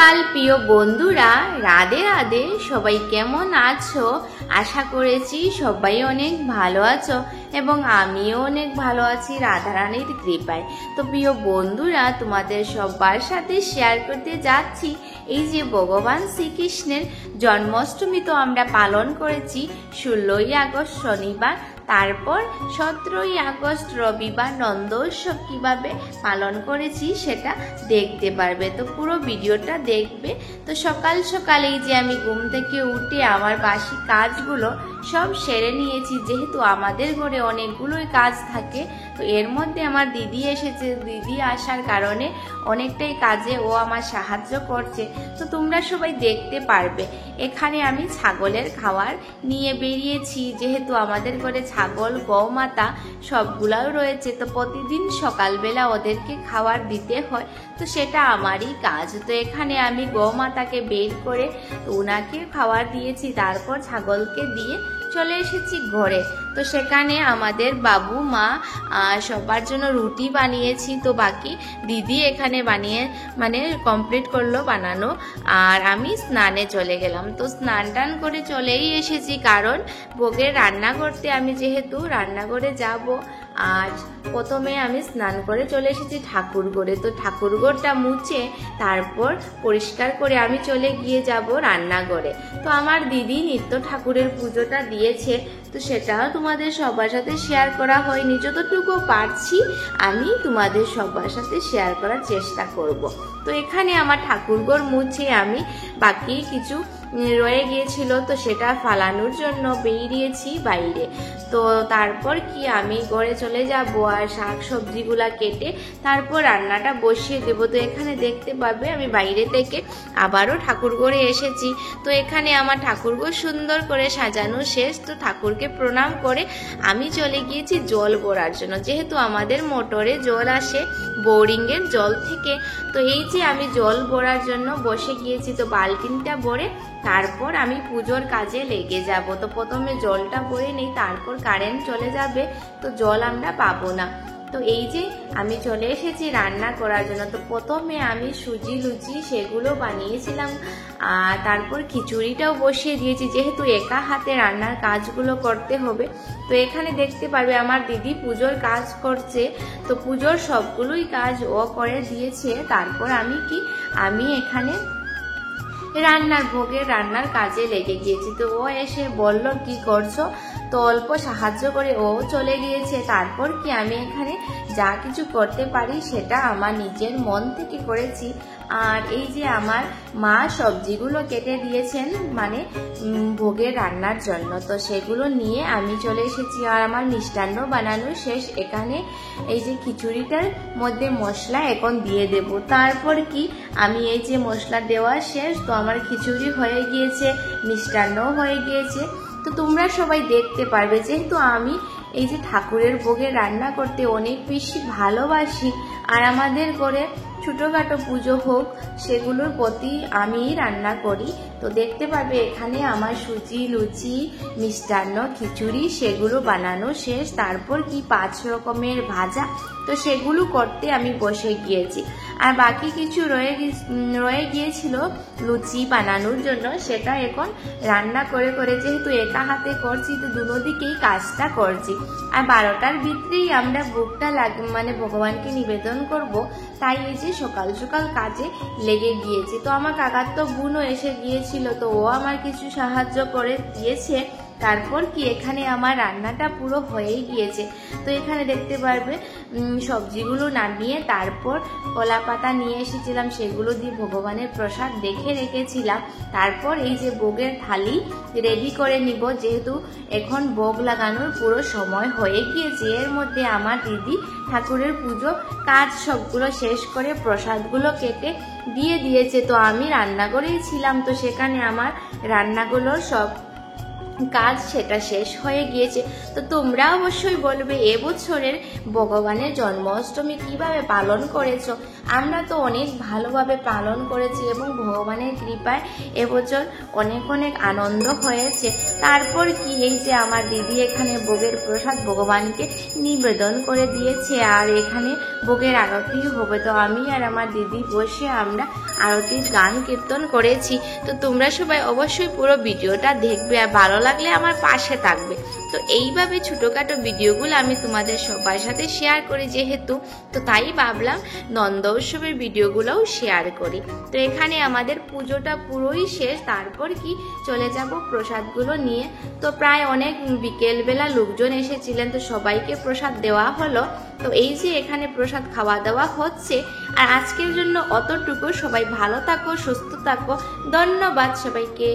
সকাল প্রিয় বন্ধুরা, রাধে রাধে। সবাই কেমন আছো? আশা করেছি সবাই অনেক ভালো আছো এবং আমিও অনেক ভালো আছি রাধারানীর কৃপায়। তো প্রিয় বন্ধুরা, তোমাদের সবার সাথে শেয়ার করতে যাচ্ছি এই যে ভগবান শ্রীকৃষ্ণের জন্মাষ্টমী তো আমরা পালন করেছি 16ই আগস্ট শনিবার, তারপর 17ই আগস্ট রবিবার নন্দোৎসব কিভাবে পালন করেছি সেটা দেখতে পারবে। তো পুরো ভিডিওটা দেখবে। তো সকাল সকাল এই যে আমি ঘুম থেকে উঠে আমার বাসি কাজগুলো সব সেরে নিয়েছি, যেহেতু আমাদের ঘরে অনেকগুলোই কাজ থাকে। তো এর মধ্যে আমার দিদি এসেছে, দিদি আসার কারণে অনেকটাই কাজে ও আমার সাহায্য করছে। তো তোমরা সবাই দেখতে পারবে এখানে আমি ছাগলের খাবার নিয়ে বেরিয়েছি, যেহেতু আমাদের ঘরে ছাগল গৌমাতা সবগুলাও রয়েছে। তো প্রতিদিন সকালবেলা ওদেরকে খাবার দিতে হয়, তো সেটা আমারই কাজ। তো এখানে আমি গৌমাতাকে বের করে ওনাকে খাবার দিয়েছি, তারপর ছাগলকে দিয়ে চলে এসেছি ঘরে। তো সেখানে আমাদের বাবু মা সবার জন্য রুটি বানিয়েছি, তো বাকি দিদি এখানে বানিয়ে কমপ্লিট করলো বানানো, আর আমি স্নানে চলে গেলাম। তো স্নান টান করে চলেই এসেছি, কারণ ভোগের রান্না করতে আমি যেহেতু রান্নাঘরে যাব। আর প্রথমে আমি স্নান করে চলে এসেছি ঠাকুর ঘরে। তো ঠাকুর ঘরটা মুছে তারপর পরিষ্কার করে আমি চলে গিয়ে যাব রান্নাঘরে। তো আমার দিদি নিত্য ঠাকুরের পুজোটা দিয়েছে, তো সেটাও তোমাদের সবার সাথে শেয়ার করা হয়নি। যতটুকু পারছি আমি তোমাদের সবার সাথে শেয়ার করার চেষ্টা করব। তো এখানে আমার ঠাকুরঘর মুছে আমি বাকি কিছু রয়ে গিয়েছিল, তো সেটা ফালানোর জন্য বেরিয়েছি বাইরে। তো তারপর কি আমি ঘরে চলে যাব আর শাক সবজিগুলা কেটে তারপর রান্নাটা বসিয়ে দেব। তো এখানে দেখতে পাবে আমি বাইরে থেকে আবারও ঠাকুরঘরে এসেছি। তো এখানে আমার ঠাকুরঘর সুন্দর করে সাজানো শেষ। তো ঠাকুরকে প্রণাম করে আমি চলে গিয়েছি জল ভরার জন্য, যেহেতু আমাদের মোটরে জল আসে বোরিংয়ের জল থেকে। তো এই যে আমি জল ভরার জন্য বসে গিয়েছি, তো বালতিনটা ভরে তারপর আমি পুজোর কাজে লেগে যাব। তো প্রথমে জলটা ভরে নেই, তারপর কারেন্ট চলে যাবে, তো জল আমরা পাবো না। তো এই যে আমি চলে এসেছি রান্না করার জন্য। তো প্রথমে আমি সুজি লুচি সেগুলো বানিয়েছিলাম, আর তারপর খিচুড়িটাও বসিয়ে দিয়েছি, যেহেতু একা হাতে রান্নার কাজগুলো করতে হবে। তো এখানে দেখতে পারবে আমার দিদি পুজোর কাজ করছে, তো পুজোর সবগুলোই কাজ ও করে দিয়েছে। তারপর আমি এখানে ভোগের রান্নার কাজে লেগে গিয়েছি। তো ও এসে বলল কি করছো, তো অল্প সাহায্য করে ও চলে গিয়েছে। তারপর কি আমি এখানে যা কিছু করতে পারি সেটা আমার নিজের মন থেকে করেছি। আর এই যে আমার মা সবজিগুলো কেটে দিয়েছেন ভোগের রান্নার জন্য, তো সেগুলো নিয়ে আমি চলে এসেছি। আর আমার মিষ্টান্ন বানানো শেষ। এখানে এই যে খিচুড়িটার মধ্যে মশলা এখন দিয়ে দেব। তারপর কি আমি এই যে মশলা দেওয়া শেষ, তো আমার খিচুড়ি হয়ে গিয়েছে, মিষ্টান্নও হয়ে গিয়েছে। তো তোমরা সবাই দেখতে পারবে, যেহেতু আমি এই যে ঠাকুরের ভোগে রান্না করতে অনেক বেশি ভালোবাসি, আর আমাদের ঘরে ছোটোখাটো পুজো হোক সেগুলোর প্রতি আমি রান্না করি। তো দেখতে পাবে এখানে আমার সুজি লুচি মিষ্টান্ন খিচুড়ি সেগুলো বানানো শেষ। তারপর কি 5 রকমের ভাজা, তো সেগুলো করতে আমি বসে গিয়েছি। আর বাকি কিছু রয়ে গিয়েছিল লুচি বানানোর জন্য, সেটা এখন রান্না করে যেহেতু একা হাতে করছি, তো দুনো দিকেই কাজটা করছি। আর 12টার ভিতরেই আমরা ভোগটা ভগবানকে নিবেদন করব, তাই এই যে সকাল সকাল কাজে লেগে গিয়েছি। তো আমার কাকার তো বোনও এসে গিয়েছিল, তো ও আমার কিছু সাহায্য করে দিয়েছে। তারপর কি এখানে আমার রান্নাটা পুরো হয়েই গিয়েছে। তো এখানে দেখতে পারবে সবজিগুলো নামিয়ে তারপর কলা পাতা নিয়ে এসেছিলাম, সেগুলো দিয়ে ভগবানের প্রসাদ দেখে রেখেছিলাম। তারপর এই যে ভোগের থালি রেডি করে নিব, যেহেতু এখন ভোগ লাগানোর পুরো সময় হয়ে গিয়েছে। এর মধ্যে আমার দিদি ঠাকুরের পুজো কাজ সবগুলো শেষ করে প্রসাদগুলো কেটে দিয়ে দিয়েছে। তো আমি রান্নাঘরেই ছিলাম, তো সেখানে আমার রান্নাগুলো সব কাজ সেটা শেষ হয়ে গিয়েছে। তো তোমরা অবশ্যই বলবে এবছরের ভগবানের জন্মাষ্টমী কিভাবে পালন করেছো। আমরা তো অনেক ভালোভাবে পালন করেছি এবং ভগবানের কৃপায় এবছর অনেক অনেক আনন্দ হয়েছে। তারপর কি, এই যে আমার দিদি এখানে ভোগের প্রসাদ ভগবানকে নিবেদন করে দিয়েছে আর এখানে ভোগের আরতি হবে। তো আমি আর আমার দিদি বসে আমরা আরতির গান কীর্তন করেছি। তো তোমরা সবাই অবশ্যই পুরো ভিডিওটা দেখবে আর ভালো লাগলে আমার পাশে থাকবে। তো এইভাবে ছোটোখাটো ভিডিওগুলো আমি তোমাদের সবার সাথে শেয়ার করি যেহেতু, তো তাই ভাবলাম নন্দ উৎসবের ভিডিওগুলোও শেয়ার করি। তো এখানে আমাদের পুজোটা পুরোই শেষ, তারপর কি চলে যাব প্রসাদগুলো নিয়ে। তো প্রায় অনেক বিকেলবেলা লোকজন এসেছিলেন, তো সবাইকে প্রসাদ দেওয়া হলো। তো এই যে এখানে প্রসাদ খাওয়া দাওয়া হচ্ছে। আর আজকের জন্য অতটুকু। সবাই ভালো থাকো, সুস্থ থাকো। ধন্যবাদ সবাইকে।